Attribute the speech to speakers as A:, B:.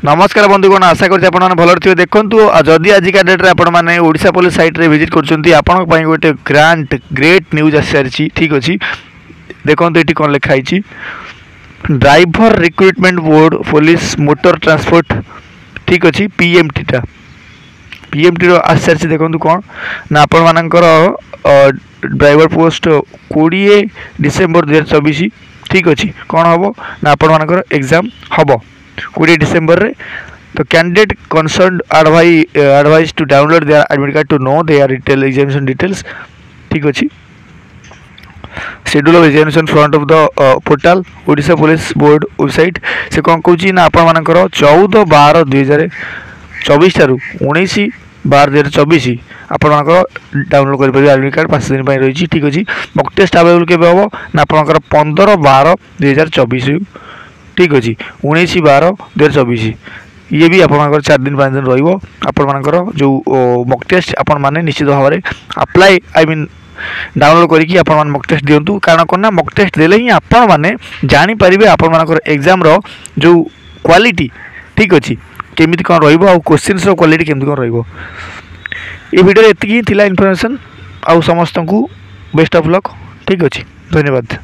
A: नमस्कार बंधुगण आशा करते भल थे देखूँ जदि आजिका डेट्रे आपने ओडिशा पुलिस साइट रे विजिट कर गोटे ग्रेट न्यूज आसी सारी ठीक अच्छे देखो ये कौन लिखाई driver recruitment board police motor transport ठीक अच्छे पीएमटी आसी सारी देखो कौन ना आपण मानकर ड्राइवर पोस्ट 20 डिसेम्बर 2024 ठीक अच्छे कौन हम ना आपण मानकर एग्जाम हम 20 डिसेम्बर रे तो candidate concern advise to download there admit card to know there detail examination details ठीक अच्छे schedule of examination front of the portal Odisha police board website से कौन कहूँ ना आपण मानकर 14/12/2024 ठारू 19/12/2024 आपण मानकर डाउनलोड कर पारे एडमिट कार्ड 5 दिन रही ठीक अच्छे मॉक टेस्ट अवेलेबल केबे हम ना आपनकर 15/12/2024 ठीक अच्छे 19/12/2024 ये भी आपंकर 4 दिन 5 दिन रहा जो मॉक टेस्ट आपण मैंने निश्चित भाव में अप्लाई आई मीन डाउनलोड करके आपण मॉक टेस्ट दिंतु कारण कौन ना मॉक टेस्ट देले ही आपण मैंने जानीपर आपण एग्जाम रो जो क्वालिटी ठीक अच्छे केमी कौन रोश्चिन क्वालिटी केमती कौन रे भिडियो एति इनफर्मेशन आउ समस्त को बेस्ट ऑफ लक ठीक अच्छे धन्यवाद।